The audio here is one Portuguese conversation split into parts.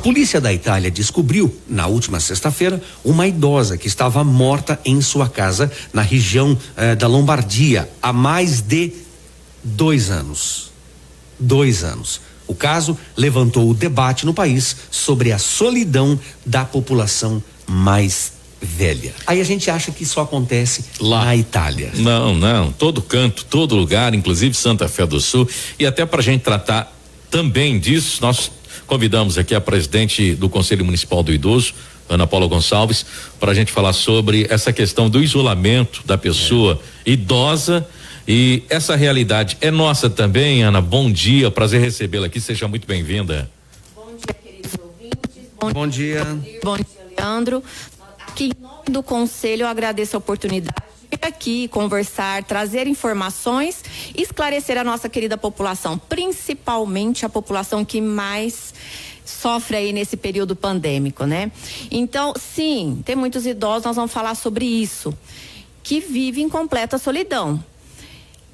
polícia da Itália descobriu, na última sexta-feira, uma idosa que estava morta em sua casa na região da Lombardia há mais de 2 anos. 2 anos. O caso levantou o debate no país sobre a solidão da população mais velha. Aí a gente acha que só acontece lá na Itália. Não, todo canto, todo lugar, inclusive Santa Fé do Sul. E até pra gente tratar também disso, nós convidamos aqui a presidente do Conselho Municipal do Idoso, Ana Paula Gonçalves, para a gente falar sobre essa questão do isolamento da pessoa idosa. E essa realidade é nossa também, Ana. Bom dia, prazer recebê-la aqui, seja muito bem-vinda. Bom dia, queridos ouvintes. Bom dia. Bom dia, Leandro. Aqui em nome do Conselho eu agradeço a oportunidade de vir aqui conversar, trazer informações e esclarecer a nossa querida população, principalmente a população que mais sofre aí nesse período pandêmico, né? Então, sim, tem muitos idosos, nós vamos falar sobre isso, que vivem em completa solidão.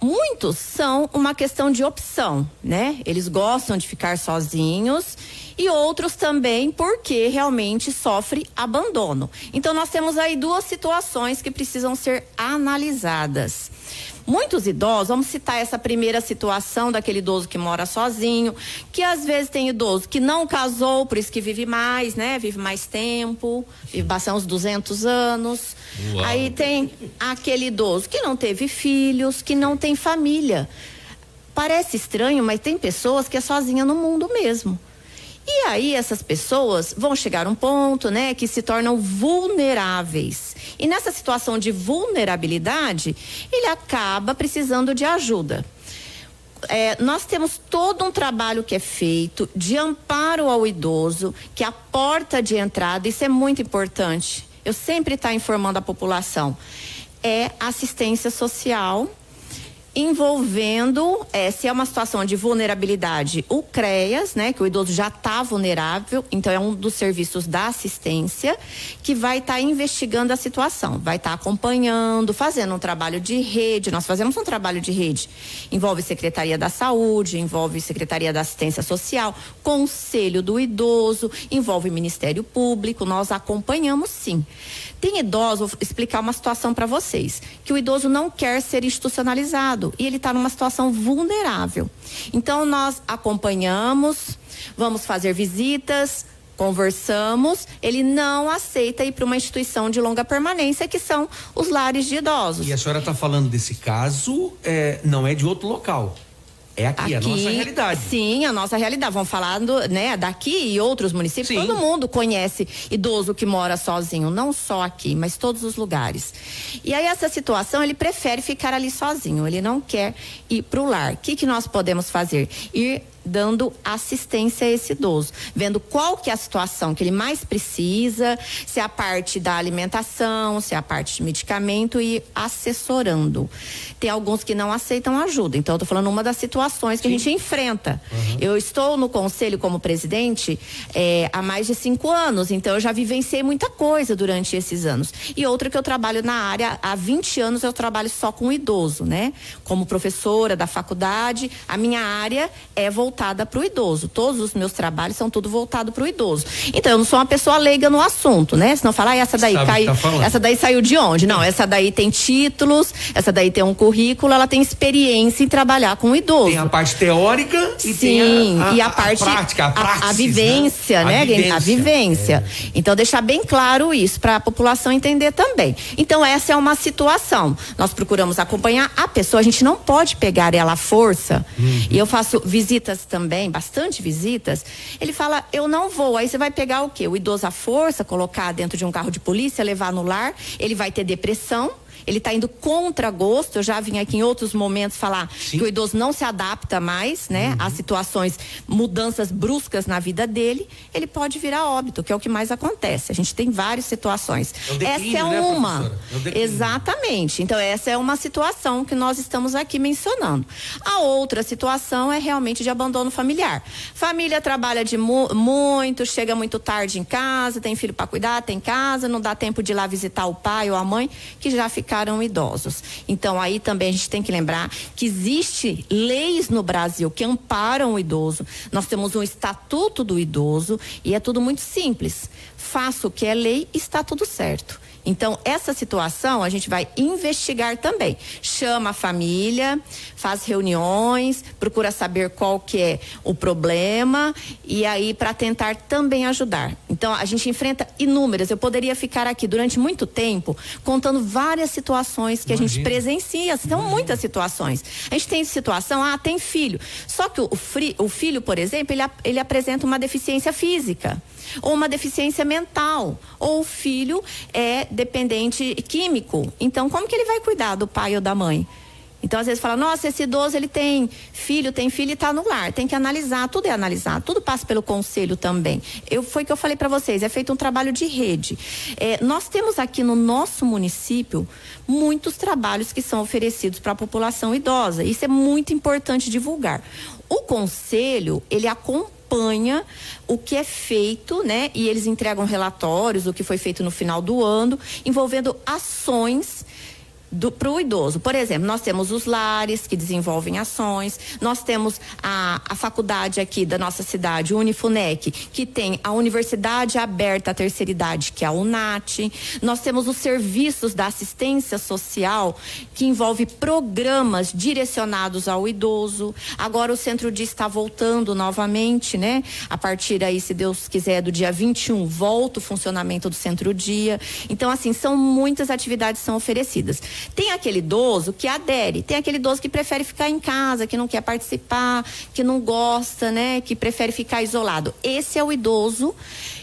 Muitos são uma questão de opção, né? Eles gostam de ficar sozinhos e outros também porque realmente sofrem abandono. Então nós temos aí 2 situações que precisam ser analisadas. Muitos idosos, vamos citar essa primeira situação daquele idoso que mora sozinho, que às vezes tem idoso que não casou, por isso que vive mais, né? Vive mais tempo, vive bastante uns 200 anos. Uau. Aí tem aquele idoso que não teve filhos, que não tem família. Parece estranho, mas tem pessoas que é sozinha no mundo mesmo. E aí essas pessoas vão chegar a um ponto, né, que se tornam vulneráveis. E nessa situação de vulnerabilidade, ele acaba precisando de ajuda. Nós temos todo um trabalho que é feito de amparo ao idoso, que é a porta de entrada, isso é muito importante. Eu sempre estou informando a população. É assistência social, envolvendo, se é uma situação de vulnerabilidade, o CREAS, né, que o idoso já está vulnerável, então é um dos serviços da assistência que vai estar investigando a situação, vai estar acompanhando, fazendo um trabalho de rede. Nós fazemos um trabalho de rede, envolve Secretaria da Saúde, envolve Secretaria da Assistência Social, Conselho do Idoso, envolve Ministério Público, nós acompanhamos sim. Tem idoso, vou explicar uma situação para vocês, que o idoso não quer ser institucionalizado e ele está numa situação vulnerável. Então nós acompanhamos, vamos fazer visitas, conversamos, ele não aceita ir para uma instituição de longa permanência, que são os lares de idosos. E a senhora está falando desse caso, não é de outro local. É aqui, a nossa realidade. Sim, a nossa realidade. Vamos falar daqui e outros municípios. Sim. Todo mundo conhece idoso que mora sozinho, não só aqui, mas todos os lugares. E aí essa situação, ele prefere ficar ali sozinho, ele não quer ir para o lar. O que nós podemos fazer? Ir dando assistência a esse idoso, vendo qual que é a situação que ele mais precisa, se é a parte da alimentação, se é a parte de medicamento, e assessorando. Tem alguns que não aceitam ajuda, então eu tô falando uma das situações que Sim. a gente enfrenta. Uhum. Eu estou no conselho como presidente há mais de 5 anos, então eu já vivenciei muita coisa durante esses anos. E outra que eu trabalho na área, há 20 anos eu trabalho só com idoso, né? Como professora da faculdade, a minha área é voltada para o idoso. Todos os meus trabalhos são tudo voltado para o idoso. Então eu não sou uma pessoa leiga no assunto, né? Senão falar, essa daí essa daí saiu de onde? Não, essa daí tem títulos, essa daí tem um currículo, ela tem experiência em trabalhar com o idoso. Tem a parte teórica e Sim, tem e a parte prática, a vivência, né? A vivência. Então deixar bem claro isso para a população entender também. Então essa é uma situação. Nós procuramos acompanhar a pessoa, a gente não pode pegar ela à força. E eu faço visitas também, bastante visitas. Ele fala, eu não vou. Aí você vai pegar o quê? O idoso à força, colocar dentro de um carro de polícia, levar no lar, ele vai ter depressão. Ele está indo contra gosto. Eu já vim aqui em outros momentos falar Sim. que o idoso não se adapta mais, né? A situações, mudanças bruscas na vida dele. Ele pode virar óbito, que é o que mais acontece. A gente tem várias situações. Essa é uma. Exatamente. Então essa é uma situação que nós estamos aqui mencionando. A outra situação é realmente de abandono familiar. Família trabalha muito, chega muito tarde em casa, tem filho para cuidar, tem casa, não dá tempo de ir lá visitar o pai ou a mãe, que já fica ficaram idosos. Então aí também a gente tem que lembrar que existe leis no Brasil que amparam o idoso. Nós temos um estatuto do idoso e é tudo muito simples. Faça o que é lei, está tudo certo. Então, essa situação a gente vai investigar também. Chama a família, faz reuniões, procura saber qual que é o problema e aí para tentar também ajudar. Então, a gente enfrenta inúmeras. Eu poderia ficar aqui durante muito tempo contando várias situações que a gente presencia. São muitas situações. A gente tem situação, tem filho. Só que o filho, por exemplo, ele apresenta uma deficiência física ou uma deficiência mental, ou o filho é dependente químico. Então, como que ele vai cuidar do pai ou da mãe? Então, às vezes fala, nossa, esse idoso ele tem filho e está no lar. Tem que analisar, tudo é analisado, tudo passa pelo conselho também. Foi o que eu falei para vocês, é feito um trabalho de rede. Nós temos aqui no nosso município muitos trabalhos que são oferecidos para a população idosa. Isso é muito importante divulgar. O conselho, ele acompanha o que é feito, né? E eles entregam relatórios do que foi feito no final do ano, envolvendo ações para o idoso. Por exemplo, nós temos os lares que desenvolvem ações, nós temos a faculdade aqui da nossa cidade, o Unifunec, que tem a Universidade Aberta à Terceira Idade, que é a UNAT, nós temos os serviços da assistência social, que envolve programas direcionados ao idoso. Agora o Centro Dia está voltando novamente, né? A partir aí, se Deus quiser, do dia 21, volta o funcionamento do Centro Dia. Então, assim, são muitas atividades que são oferecidas. Tem aquele idoso que adere, tem aquele idoso que prefere ficar em casa, que não quer participar, que não gosta, né? Que prefere ficar isolado. Esse é o idoso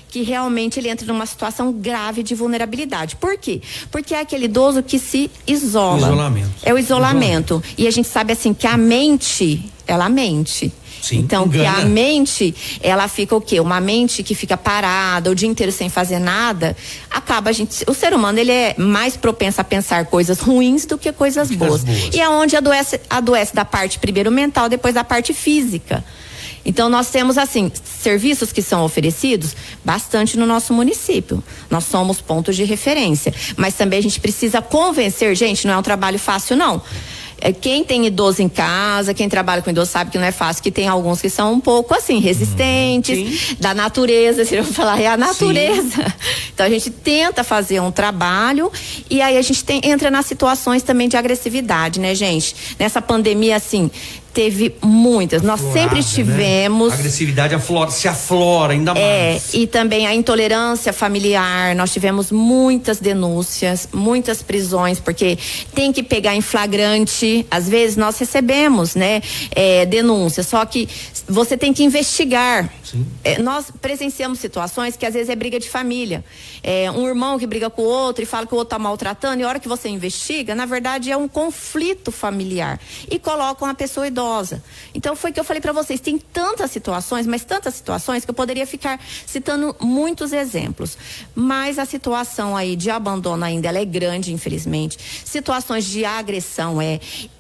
que realmente ele entra numa situação grave de vulnerabilidade. Por quê? Porque é aquele idoso que se isola. Isolamento. É o isolamento. E a gente sabe assim que a mente, ela mente. Sim, então, engana. que a mente, ela fica o quê? Uma mente que fica parada o dia inteiro sem fazer nada, o ser humano, ele é mais propenso a pensar coisas ruins do que coisas boas. E é onde adoece da parte primeiro mental, depois da parte física. Então, nós temos, assim, serviços que são oferecidos bastante no nosso município. Nós somos pontos de referência. Mas também a gente precisa convencer, gente, não é um trabalho fácil, não. Quem tem idoso em casa, quem trabalha com idoso sabe que não é fácil, que tem alguns que são um pouco assim, resistentes, da natureza, se eu falar, é a natureza. Sim. Então a gente tenta fazer um trabalho e aí a gente entra nas situações também de agressividade, né, gente? Nessa pandemia, assim, teve muitas. Nós sempre tivemos. Né? A agressividade se aflora ainda mais. E também a intolerância familiar. Nós tivemos muitas denúncias, muitas prisões, porque tem que pegar em flagrante. Às vezes nós recebemos, né, denúncias, só que você tem que investigar. Nós presenciamos situações que às vezes é briga de família. Um irmão que briga com o outro e fala que o outro está maltratando, e a hora que você investiga, na verdade é um conflito familiar. E colocam a pessoa idosa. Então foi o que eu falei para vocês, tem tantas situações, mas tantas situações que eu poderia ficar citando muitos exemplos. Mas a situação aí de abandono ainda, ela é grande, infelizmente. Situações de agressão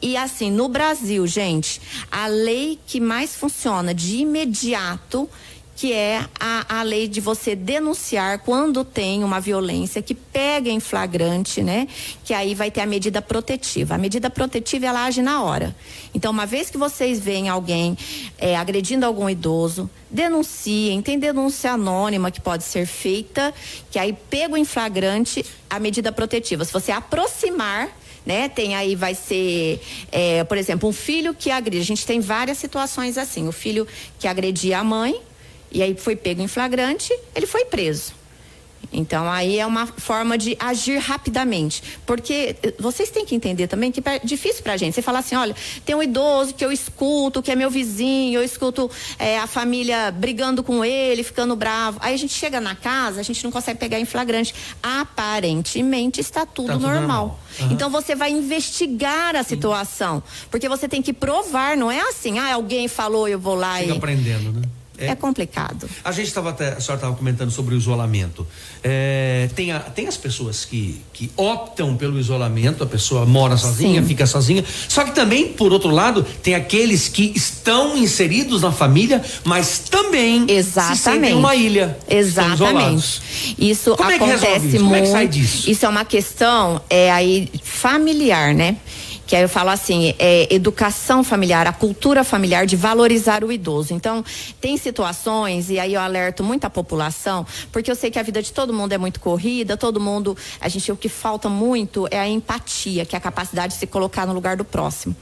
E assim, no Brasil, gente, a lei que mais funciona de imediato, que é a lei de você denunciar quando tem uma violência que pega em flagrante, né? Que aí vai ter a medida protetiva. A medida protetiva, ela age na hora. Então, uma vez que vocês veem alguém agredindo algum idoso, denunciem. Tem denúncia anônima que pode ser feita, que aí pega em flagrante a medida protetiva. Se você aproximar, né? Tem aí, vai ser, por exemplo, um filho que agride. A gente tem várias situações assim. O filho que agredia a mãe, e aí foi pego em flagrante, ele foi preso. Então, aí é uma forma de agir rapidamente. Porque vocês têm que entender também que é difícil pra gente. Você fala assim, olha, tem um idoso que eu escuto, que é meu vizinho, eu escuto a família brigando com ele, ficando bravo. Aí a gente chega na casa, a gente não consegue pegar em flagrante. Aparentemente está tudo normal. Então você vai investigar a situação. Porque você tem que provar, não é assim, alguém falou, eu vou lá Fica aprendendo, né? é complicado. A gente a senhora estava comentando sobre o isolamento. Tem as pessoas que optam pelo isolamento, a pessoa mora sozinha, fica sozinha. Só que também, por outro lado, tem aqueles que estão inseridos na família, mas também se sentem uma ilha. Exatamente. Isso acontece muito. Como é que sai disso? Isso é uma questão aí familiar, né? Que aí eu falo assim, educação familiar, a cultura familiar de valorizar o idoso. Então, tem situações, e aí eu alerto muito a população, porque eu sei que a vida de todo mundo é muito corrida, o que falta muito é a empatia, que é a capacidade de se colocar no lugar do próximo.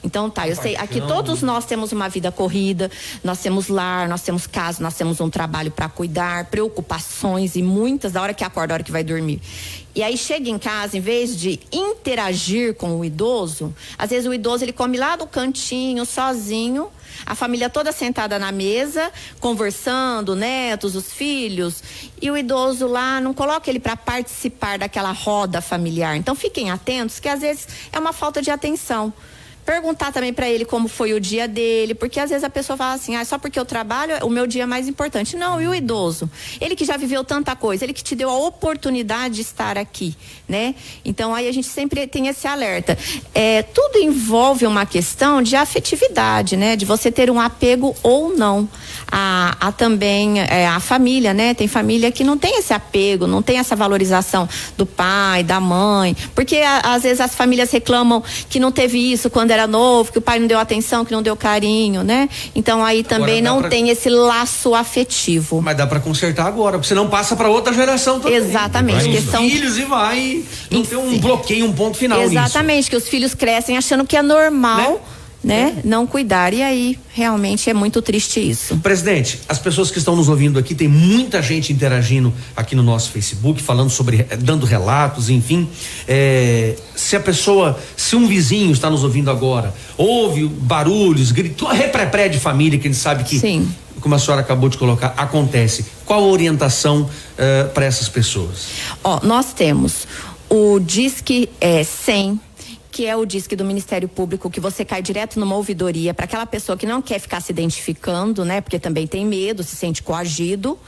Então, eu sei, aqui todos nós temos uma vida corrida, nós temos lar, nós temos casa, nós temos um trabalho para cuidar, preocupações e muitas, da hora que acorda, da hora que vai dormir. E aí chega em casa, em vez de interagir com o idoso, às vezes o idoso ele come lá do cantinho, sozinho, a família toda sentada na mesa, conversando, netos, os filhos, e o idoso lá não coloca ele para participar daquela roda familiar. Então fiquem atentos que às vezes é uma falta de atenção. Perguntar também para ele como foi o dia dele, porque às vezes a pessoa fala assim, só porque eu trabalho, o meu dia é mais importante. Não, e o idoso? Ele que já viveu tanta coisa, ele que te deu a oportunidade de estar aqui, né? Então aí a gente sempre tem esse alerta. Tudo envolve uma questão de afetividade, né? De você ter um apego ou não. Também a família, né? Tem família que não tem esse apego, não tem essa valorização do pai, da mãe, porque às vezes as famílias reclamam que não teve isso quando era novo, que o pai não deu atenção, que não deu carinho, né? Então aí também tem esse laço afetivo. Mas dá para consertar agora, porque senão passa para outra geração também. Exatamente. Filhos não tem um bloqueio, um ponto final. Exatamente, nisso. Que os filhos crescem achando que é normal, né? Não cuidar, e aí realmente é muito triste isso. Presidente, as pessoas que estão nos ouvindo aqui, tem muita gente interagindo aqui no nosso Facebook, falando dando relatos, enfim, se um vizinho está nos ouvindo agora, ouve barulhos, gritos, repré de família, que a gente sabe que, sim, como a senhora acabou de colocar, acontece. Qual a orientação para essas pessoas? Nós temos o Disque 100, que é o Disque do Ministério Público, que você cai direto numa ouvidoria para aquela pessoa que não quer ficar se identificando, né? Porque também tem medo, se sente coagido.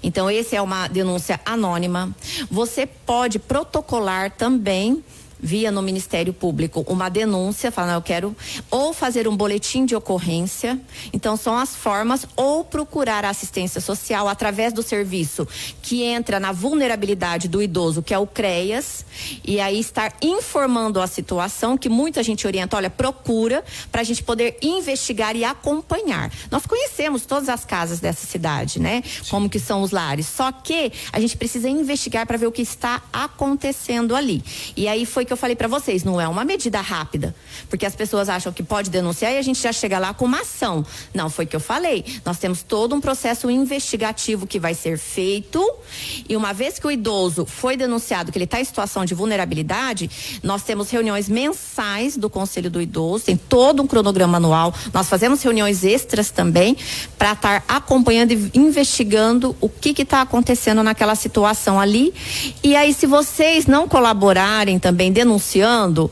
Então, esse é uma denúncia anônima. Você pode protocolar também, via no Ministério Público, uma denúncia, falando, eu quero, ou fazer um boletim de ocorrência. Então, são as formas, ou procurar a assistência social através do serviço que entra na vulnerabilidade do idoso, que é o CREAS, e aí estar informando a situação, que muita gente orienta, olha, procura, para a gente poder investigar e acompanhar. Nós conhecemos todas as casas dessa cidade, né? Sim. Como que são os lares, só que a gente precisa investigar para ver o que está acontecendo ali. E aí foi que eu falei para vocês, não é uma medida rápida, porque as pessoas acham que pode denunciar e a gente já chega lá com uma ação. Não, foi o que eu falei. Nós temos todo um processo investigativo que vai ser feito, e uma vez que o idoso foi denunciado que ele está em situação de vulnerabilidade, nós temos reuniões mensais do Conselho do Idoso, tem todo um cronograma anual, nós fazemos reuniões extras também para estar acompanhando e investigando o que está acontecendo naquela situação ali. E aí, se vocês não colaborarem também denunciando,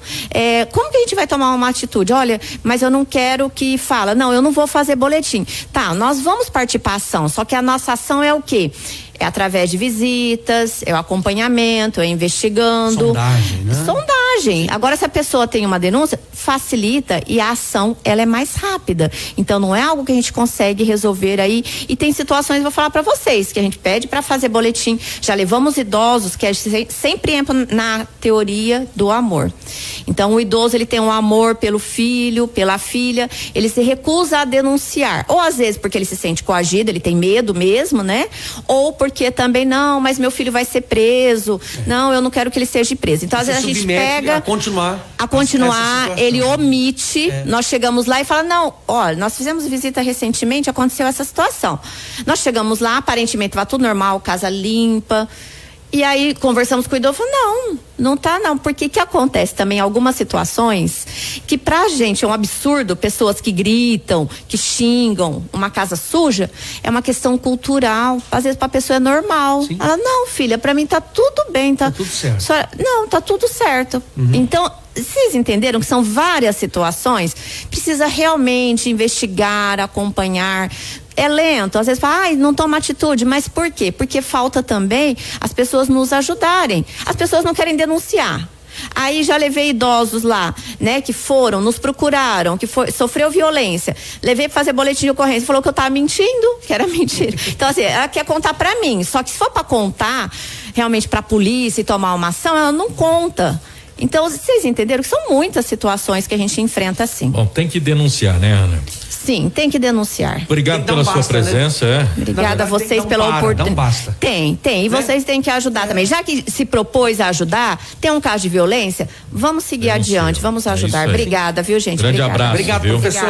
como que a gente vai tomar uma atitude? Olha, mas eu não quero que fala, não, eu não vou fazer boletim. Tá, nós vamos partir para ação, só que a nossa ação é o quê? É através de visitas, é o acompanhamento, é investigando. Sondagem, né? Sondagem. Agora, se a pessoa tem uma denúncia, facilita, e a ação, ela é mais rápida. Então, não é algo que a gente consegue resolver aí. E tem situações, vou falar para vocês, que a gente pede para fazer boletim. Já levamos idosos, que sempre entram na teoria do amor. Então, o idoso, ele tem um amor pelo filho, pela filha, ele se recusa a denunciar. Ou às vezes porque ele se sente coagido, ele tem medo mesmo, né? Ou porque também, não, mas meu filho vai ser preso. Não, eu não quero que ele seja preso. Então, às vezes a gente pega... A continuar, ele omite. Nós chegamos lá e fala, não, olha, nós fizemos visita recentemente, aconteceu essa situação. Nós chegamos lá, aparentemente estava tudo normal, casa limpa. E aí, conversamos com o idoso, falou, não tá não, porque que acontece também algumas situações que pra gente é um absurdo, pessoas que gritam, que xingam, uma casa suja, é uma questão cultural, às vezes pra pessoa é normal. Sim. Ela, não, filha, pra mim tá tudo bem, tá tudo certo. Não, tá tudo certo. Uhum. Então, vocês entenderam que são várias situações? Precisa realmente investigar, acompanhar, É lento, às vezes fala, não toma atitude, mas por quê? Porque falta também as pessoas nos ajudarem. As pessoas não querem denunciar. Aí já levei idosos lá, né, que foram, nos procuraram, sofreu violência. Levei pra fazer boletim de ocorrência, falou que eu tava mentindo, que era mentira. Então, assim, ela quer contar pra mim, só que se for pra contar realmente pra polícia e tomar uma ação, ela não conta. Então, vocês entenderam que são muitas situações que a gente enfrenta assim. Bom, tem que denunciar, né, Ana? Sim, tem que denunciar. Obrigado pela sua presença, né? Obrigada a vocês pela oportunidade. Tem. E vocês têm que ajudar também. Já que se propôs a ajudar, tem um caso de violência, vamos seguir adiante, vamos ajudar. Obrigada, viu, gente? Grande abraço. Obrigado, viu? professor.